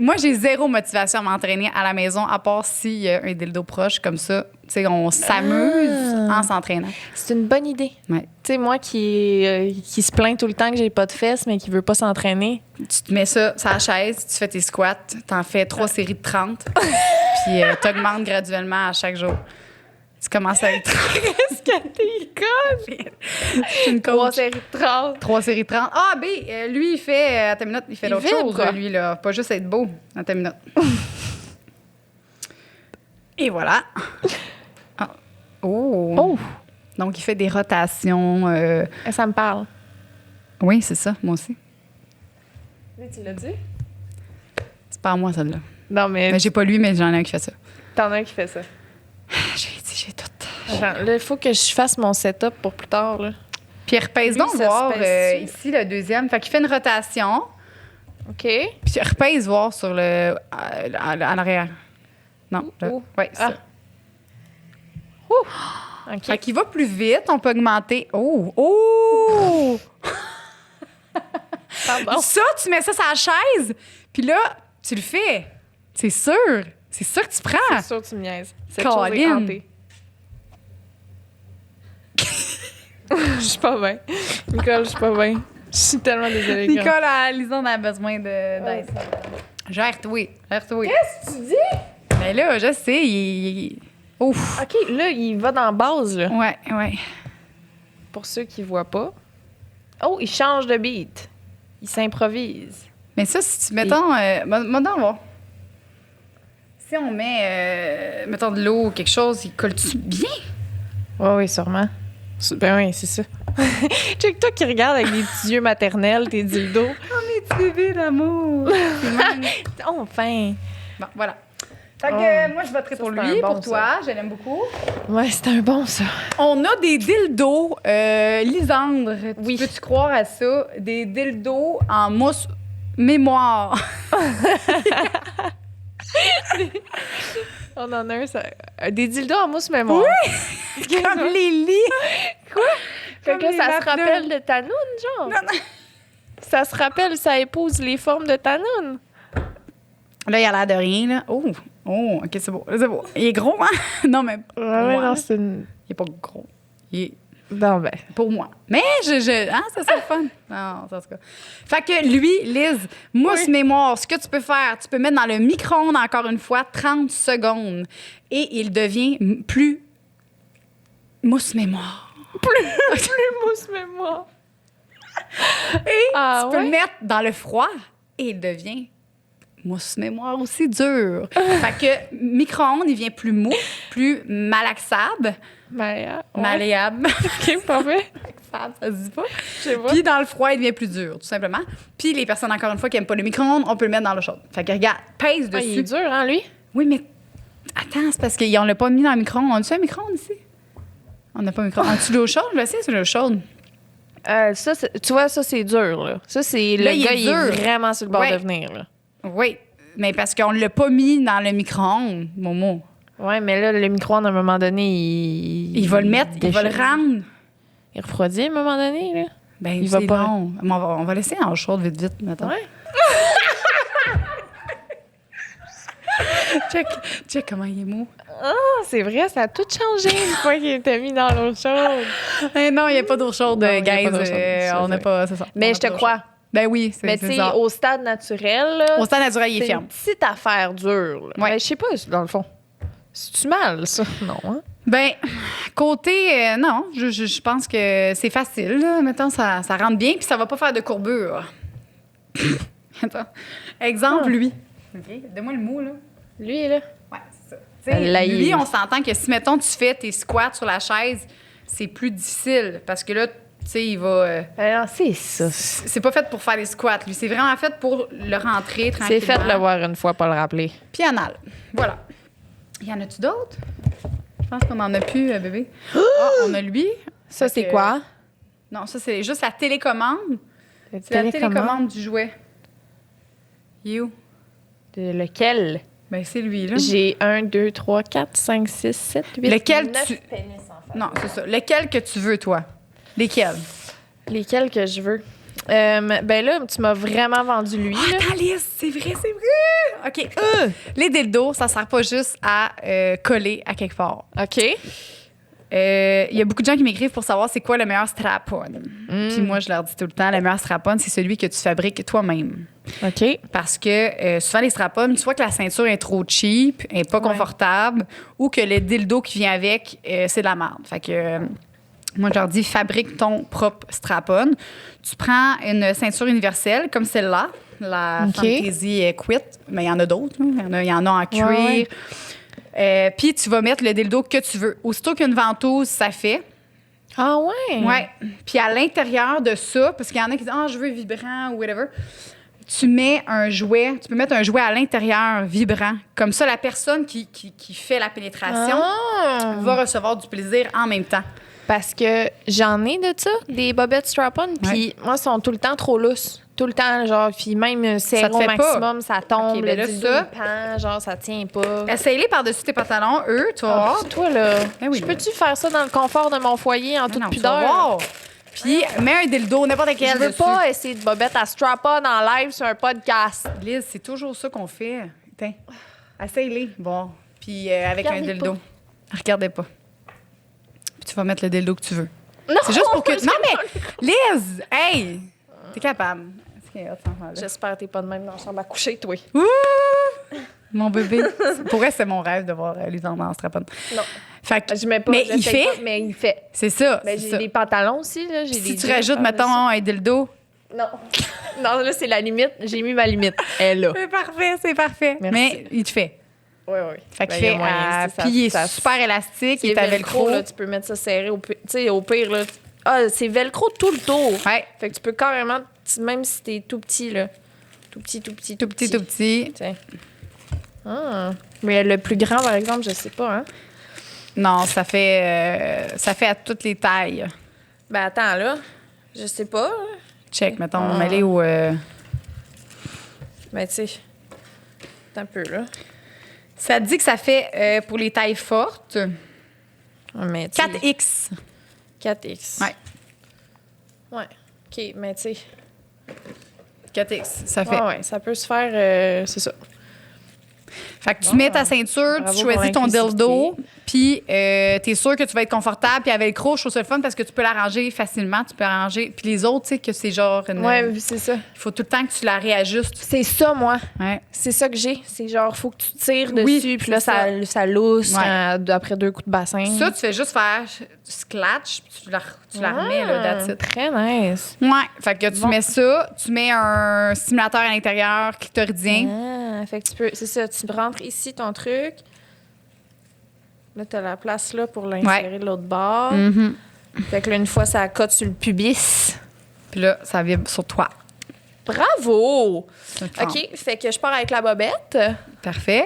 Moi, j'ai zéro motivation à m'entraîner à la maison, à part s'il y a un dildo proche comme ça. Tu sais, on s'amuse en s'entraînant. C'est une bonne idée. Ouais. Tu sais, moi qui se plaint tout le temps que j'ai pas de fesses, mais qui veut pas s'entraîner. Tu te mets ça sur la chaise, tu fais tes squats, t'en fais 3 séries de 30, puis t'augmentes graduellement à chaque jour. Tu commences avec 30. Qu'est-ce que t'es conne? C'est une 3 coach. séries de 30. 3 séries de 30. Ah, B, lui, il fait... attends une minute, il fait Il d'autres vibre, choses, quoi. lui, là. Pas juste être beau. Attends une minute. Et voilà. Ah. Oh. Oh! Donc, il fait des rotations. Ça me parle. Oui, c'est ça, moi aussi. Oui, tu l'as dit? C'est pas à moi, celle-là. Non, mais Mais j'ai pas lui, mais j'en ai un qui fait ça. t'en as un qui fait ça. J'ai tout. Attends, là, il faut que je fasse mon setup pour plus tard, là. Puis repèse Lui, donc ça se voir pèse-tu? ici le deuxième. Fait qu'il fait une rotation, OK. puis repèse voir sur le à l'arrière. Non, là. Où? Ouais, ça. OK. Fait qu'il va plus vite, on peut augmenter. Oh! Oh! Pardon. Ça, tu mets ça sur la chaise, puis là, tu le fais. C'est sûr. C'est ça que tu prends. C'est sûr que tu me niaises. Cette chose est Colin. hantée. Je suis pas bien. Nicole, je suis pas bien. Je suis tellement désolée. Nicole, Lison a besoin d'aide. Gère-toi. Gère-toi. Qu'est-ce que tu dis? Mais là, je sais, Ouf! OK, là, il va dans la base, là. Ouais. Pour ceux qui voient pas. Oh, il change de beat. Il s'improvise. Mais ça, si tu... Mettons... Maintenant, on va. Si on met, mettons, de l'eau ou quelque chose, il colle-tu bien? Oui, sûrement. Ben oui, c'est ça. Check toi qui regarde avec des petits yeux maternels, tes dildos. Oh, mes petits bébés d'amour! Enfin! Bon, voilà. Fait que moi, je voterai Ça, pour c'est lui, un bon, pour toi. Je l'aime beaucoup. Ouais, c'est un bon, ça. On a des dildos, Lisandre. Oui. Peux-tu croire à ça? Des dildos en mousse mémoire. On en a un, ça... Des dildos en mousse mémoire. Comme les lits. Quoi? Fait que là, les ça se matelas. rappelle de ta noune, genre? Ça se rappelle, ça épouse les formes de ta noune. Là, il a l'air de rien, là. Oh, OK, c'est beau. C'est beau. Il est gros, hein? Non, mais pour moi, là, c'est une... il est pas gros. Il est Non, ben... pour moi. Mais hein, ça c'est le fun. Non, en tout cas. Fait que lui, Liz, mousse mémoire, ce que tu peux faire, tu peux mettre dans le micro-ondes encore une fois 30 secondes et il devient plus mousse mémoire. Plus mousse mémoire. Et Ah, tu peux ouais? le mettre dans le froid et il devient mousse mémoire aussi dur. Fait que micro-ondes, il devient plus mou, plus malaxable, malléable. OK, parfait. Ça se dit pas. Je sais pas. Puis dans le froid, il devient plus dur, tout simplement. Puis les personnes, encore une fois, qui n'aiment pas le micro-ondes, on peut le mettre dans l'eau chaude. Fait que regarde, pèse Ah, il est dessus. dur, hein, lui? Oui, mais attends, c'est parce qu'on l'a pas mis dans le micro-ondes. On a-tu un micro-ondes ici? On n'a pas un micro-ondes. As-tu de l'eau chaude? Je le sais, c'est de l'eau chaude. Ça, tu vois, ça, c'est dur, là. Ça, c'est... Là, Le gars, il dur. est vraiment sur le bord Ouais. de venir, là. Oui, mais parce qu'on l'a pas mis dans le micro-ondes, Momo. Ouais, mais là, le micro-ondes, à un moment donné, Il va le mettre, il va le rendre. Il refroidit à un moment donné, là. Ben, Il va c'est pas. long. Mais on va laisser en chaude vite, maintenant. Ouais. Check comment il est mou. Ah, c'est vrai, ça a tout changé une fois qu'il était mis dans l'eau chaude. Eh non, il n'y a pas d'eau chaude, Non, il y a guys. pas d'eau chaude, On n'a pas, c'est ça. On Mais n'a je pas te d'eau crois. chaude. Ben oui, Mais c'est tu sais, ça. au stade naturel, là, Au stade naturel, il est c'est ferme. une petite affaire dure. Là. Ouais. Mais je sais pas, dans le fond. C'est-tu mal, ça? Non, hein? Ben, côté, non, je pense que c'est facile. Là. Mettons, ça rentre bien, puis ça va pas faire de courbure. Attends. Exemple, lui. OK, donne-moi le mot, là. Lui, là. Ouais, c'est ça. Tu sais, Là, lui, il- on s'entend que si, mettons, tu fais tes squats sur la chaise, c'est plus difficile parce que là, tu sais, il va... Alors, c'est ça. c'est pas fait pour faire des squats, lui. C'est vraiment fait pour le rentrer tranquillement. C'est fait de le voir une fois, pas le rappeler. Puis anal. Voilà. Y en a-tu d'autres? Je pense qu'on en a plus, bébé. Ah, on a lui. Ça, Fait c'est que- quoi? Non, ça, c'est juste la télécommande. C'est la télécommande du jouet. You. De lequel? Ben, c'est lui, là. J'ai 1, 2, 3, 4, 5, 6, 7, 8, Lequel 9 tu- pénis en fait. Non, c'est ça. Lequel que tu veux, toi? Lesquels? Lesquels que je veux? Ben là, tu m'as vraiment vendu lui. Ah, là. ta liste, c'est vrai, c'est vrai. OK. Les dildos, ça sert pas juste à coller à quelque part. OK. Il y a beaucoup de gens qui m'écrivent pour savoir c'est quoi le meilleur strap-on. Puis moi, je leur dis tout le temps, le meilleur strap-on, c'est celui que tu fabriques toi-même. OK. Parce que souvent, les strap-on, soit que la ceinture est trop cheap, est pas confortable, ou que le dildo qui vient avec, c'est de la merde. Fait que moi, je leur dis, fabrique ton propre strap-on. Tu prends une ceinture universelle comme celle-là, la OK. Fantasy Quit, mais il y en a d'autres. Là. Il y en a en cuir. Ouais, Puis tu vas mettre le dildo que tu veux. Aussitôt qu'une ventouse, ça fait. Ah ouais? Ouais. Puis à l'intérieur de ça, parce qu'il y en a qui disent je veux vibrant ou whatever, tu mets un jouet, tu peux mettre un jouet à l'intérieur vibrant. Comme ça, la personne qui fait la pénétration Ah! va recevoir du plaisir en même temps. Parce que j'en ai de ça, des bobettes strap-on, puis moi, elles sont tout le temps trop lousses. Tout le temps, genre, puis même serré te au fait pas? maximum, ça tombe, Ok, ben le là, dildo, ça- il pend, genre, ça tient pas. Essaye-les par-dessus tes pantalons, eux, tu vas Ah, voir. toi, là, Ben oui. je peux-tu faire ça dans le confort de mon foyer en toute Non, tu vas pudeur? voir. Puis mets un dildo, n'importe quel Je veux dessus. pas essayer de bobette à strap-on en live sur un podcast. Liz, c'est toujours ça qu'on fait. Tiens, essaye-les. Bon. Puis avec un Regardez dildo. Regardez pas. Puis tu vas mettre le dildo que tu veux. Non! C'est juste pour que. Non, mais Liz, hey! T'es capable. C'est hot, cet enfant-là. J'espère que t'es pas de même dans la chambre à coucher, toi. Ouh! Mon bébé. Pour elle, c'est mon rêve de voir les enfants en strap-on. Non. Fait que, Je mets pas, mais il j'essaye fait. pas, mais il fait. C'est ça. Ben, c'est j'ai ça. des pantalons aussi, là. J'ai Si des tu jeans rajoutes, par-dessus. mettons, un dildo. Non. Non, là, c'est la limite. J'ai mis ma limite. Elle est là. C'est parfait, c'est parfait. Merci. Mais il te fait. Oui, oui. Fait qu'il Ben, y a fait. moyen, c'est ça, Puis il est ça- super élastique, il C'est est à velcro, velcro. là, tu peux mettre ça serré. Tu sais, au pire, là. Ah, c'est velcro tout le tour. Ouais. Fait que tu peux carrément, même si t'es tout petit, là. Tout petit, tout petit, Tout petit, tout petit. Tiens. Ah. Mais le plus grand, par exemple, je sais pas, hein. Non, ça fait à toutes les tailles. Ben, attends, là. Je sais pas. Check, mettons, mêlé au. Ben, tu sais. Attends un peu, là. Ça dit que ça fait pour les tailles fortes Ah, mais, tu sais, 4X. 4X. Ouais. Ouais. OK, mais tu sais... 4X, ça fait. Ouais, ça peut se faire... c'est ça. Fait que tu mets ta ceinture, Bravo tu pour choisis ton l'inclusivité. dildo, puis t'es sûr que tu vas être confortable. Puis avec le croc, je trouve ça le fun parce que tu peux l'arranger facilement. Tu peux arranger. Puis les autres, tu sais, que c'est genre. Ouais, c'est ça. Il faut tout le temps que tu la réajustes. C'est ça, moi. Ouais. C'est ça que j'ai. C'est genre, faut que tu tires Oui, dessus, puis là, c'est ça lousse Ouais. après 2 coups de bassin. Ça, tu fais juste faire du scratch, puis tu la remets, là, that's it. Très nice. Ouais. Fait que tu mets ça, tu mets un stimulateur à l'intérieur clitoridien. Fait que tu peux... C'est ça, tu rentres ici ton truc. Là, t'as la place là pour l'insérer de l'autre bord. Mhm. Fait que là, une fois, ça cote sur le pubis. Puis là, ça vibre sur toi. Bravo! C'est le fun. OK, fait que je pars avec la bobette. Parfait.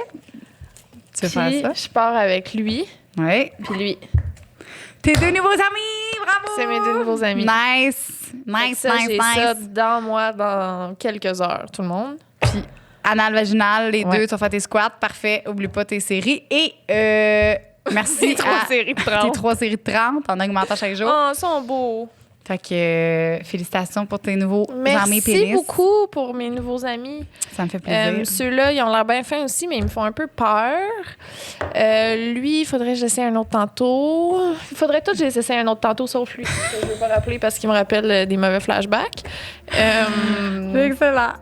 Tu veux Puis faire ça? je pars avec lui, Oui. puis lui. Tes 2 nouveaux amis! Bravo! C'est mes 2 nouveaux amis. Nice! Fait que Nice, ça, nice, j'ai nice. ça dans moi dans quelques heures, tout le monde. Puis anal, vaginal, les Ouais. deux, tu vas faire tes squats. Parfait. Oublie pas tes séries. Et merci Les 3 à séries de tes 30. 3 séries de 30 en augmentant chaque jour. Oh, ils sont beaux. Fait que félicitations pour tes nouveaux amis Merci pénis. beaucoup pour mes nouveaux amis. Ça me fait plaisir. Ceux-là, ils ont l'air bien fins aussi, mais ils me font un peu peur. Lui, il faudrait que j'essaie un autre tantôt. Il faudrait tout que j'essaie un autre tantôt, sauf lui. Je ne vais pas rappeler parce qu'il me rappelle des mauvais flashbacks. Excellent.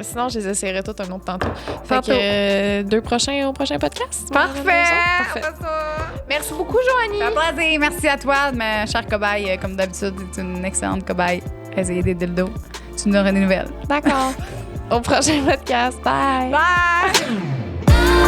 Sinon, je les essaierai tout un autre tantôt. Fait Tantôt. que 2 prochains au prochain podcast. Parfait! Parfait. On fait ça. Merci beaucoup, Joanie. Ça fait plaisir. Merci à toi, ma chère cobaye. Comme d'habitude, tu es une excellente cobaye. Essayer des dildos. Tu nous auras des nouvelles. D'accord. Au prochain podcast. Bye. Bye!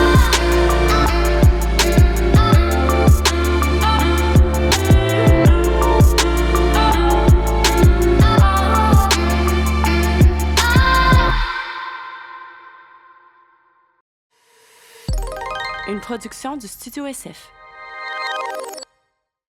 Une production du Studio SF.